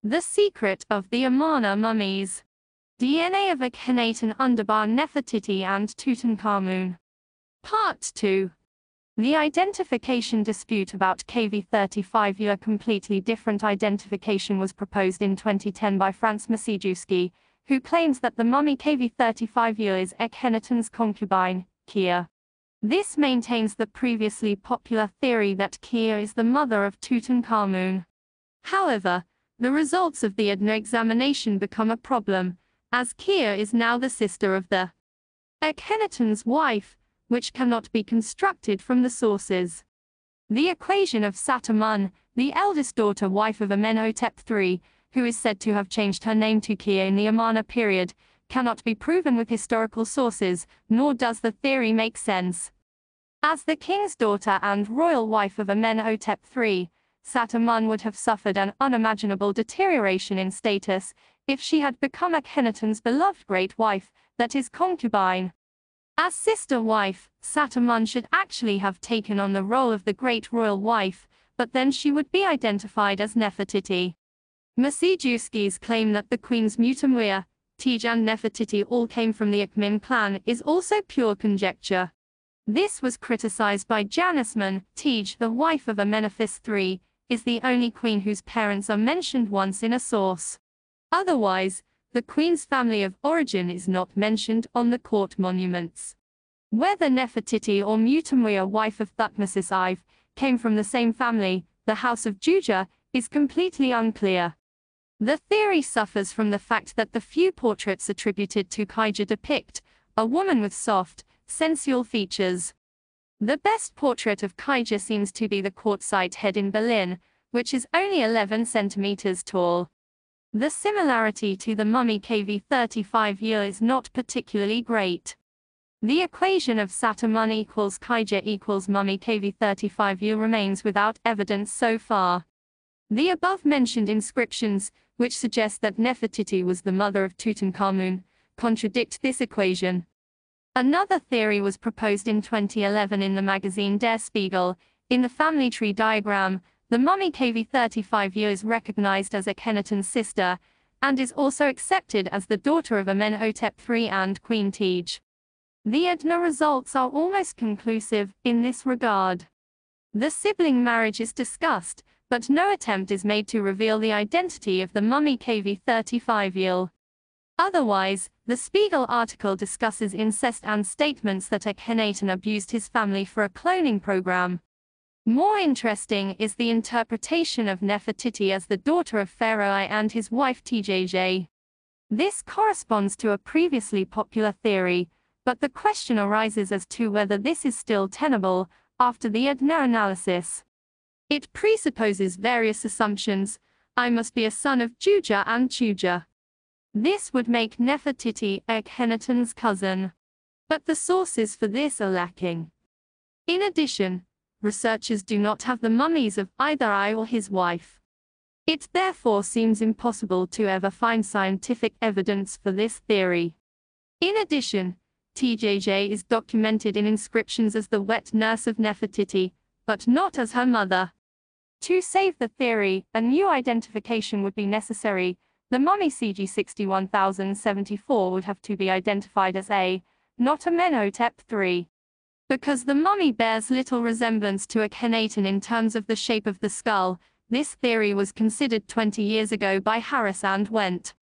The secret of the Amarna mummies. DNA of Akhenaten underbar Nefertiti and Tutankhamun. Part 2. The identification dispute about KV35. A completely different identification was proposed in 2010 by Franz Masiejewski, who claims that the mummy KV35 is Akhenaten's concubine, Kia. This maintains the previously popular theory that Kia is the mother of Tutankhamun. However, the results of the ADNA examination become a problem, as Kia is now the sister of the Akhenaten's wife, which cannot be constructed from the sources. The equation of Satamun, the eldest daughter wife of Amenhotep III, who is said to have changed her name to Kia in the Amarna period, cannot be proven with historical sources, nor does the theory make sense. As the king's daughter and royal wife of Amenhotep III, Satamun would have suffered an unimaginable deterioration in status if she had become Akhenaten's beloved great wife, that is concubine. As sister wife, Satamun should actually have taken on the role of the great royal wife, but then she would be identified as Nefertiti. Masiejewski's claim that the queens Mutamwea, Tej and Nefertiti all came from the Akhmin clan is also pure conjecture. This was criticized by Janisman. Tej, the wife of Amenhotep III, is the only queen whose parents are mentioned once in a source. Otherwise, the queen's family of origin is not mentioned on the court monuments. Whether Nefertiti or Mutamwea, wife of Thutmose IV, came from the same family, the House of Juja, is completely unclear. The theory suffers from the fact that the few portraits attributed to Kaija depict a woman with soft, sensual features. The best portrait of Kaija seems to be the quartzite head in Berlin, which is only 11 centimeters tall. The similarity to the mummy KV35 is not particularly great. The equation of Satamun equals Kaija equals mummy KV35 remains without evidence so far. The above-mentioned inscriptions, which suggest that Nefertiti was the mother of Tutankhamun, contradict this equation. Another theory was proposed in 2011 in the magazine Der Spiegel. In the family tree diagram, the mummy KV35 is recognized as Akhenaten's sister, and is also accepted as the daughter of Amenhotep III and Queen Tej. The ADNA results are almost conclusive in this regard. The sibling marriage is discussed, but no attempt is made to reveal the identity of the mummy KV35. Otherwise, the Spiegel article discusses incest and statements that Akhenaten abused his family for a cloning program. More interesting is the interpretation of Nefertiti as the daughter of Pharaoh I and his wife Tjj. This corresponds to a previously popular theory, but the question arises as to whether this is still tenable after the ADNA analysis. It presupposes various assumptions. I must be a son of Juja and Chuja. This would make Nefertiti Akhenaten's cousin. But the sources for this are lacking. In addition, researchers do not have the mummies of either I or his wife. It therefore seems impossible to ever find scientific evidence for this theory. In addition, Tjj is documented in inscriptions as the wet nurse of Nefertiti, but not as her mother. To save the theory, a new identification would be necessary. The mummy CG 61074 would have to be identified as not Amenhotep III. Because the mummy bears little resemblance to Akhenaten in terms of the shape of the skull, this theory was considered 20 years ago by Harris and Went.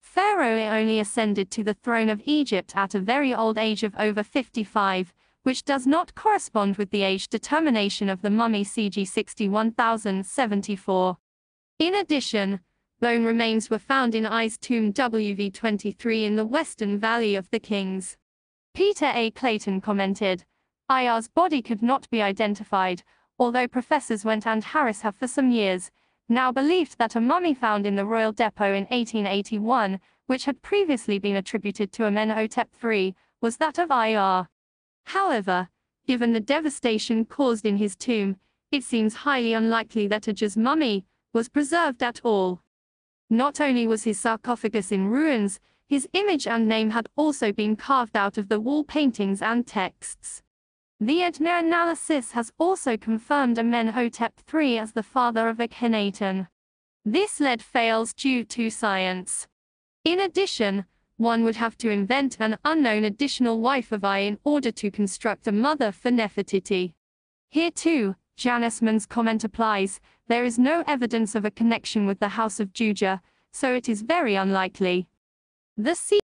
Pharaoh only ascended to the throne of Egypt at a very old age of over 55, which does not correspond with the age determination of the mummy CG 61074. In addition, bone remains were found in I's tomb WV23 in the Western Valley of the Kings. Peter A. Clayton commented, IR's body could not be identified, although Professors Went and Harris have for some years now believed that a mummy found in the Royal Depot in 1881, which had previously been attributed to Amenhotep III, was that of IR. However, given the devastation caused in his tomb, it seems highly unlikely that Aj's mummy was preserved at all. Not only was his sarcophagus in ruins, his image and name had also been carved out of the wall paintings and texts. The ADNA analysis has also confirmed Amenhotep III as the father of Akhenaten. This lead fails due to science. In addition, one would have to invent an unknown additional wife of Ai in order to construct a mother for Nefertiti. Here too, Janisman's comment applies. There is no evidence of a connection with the House of Juja, so it is very unlikely. The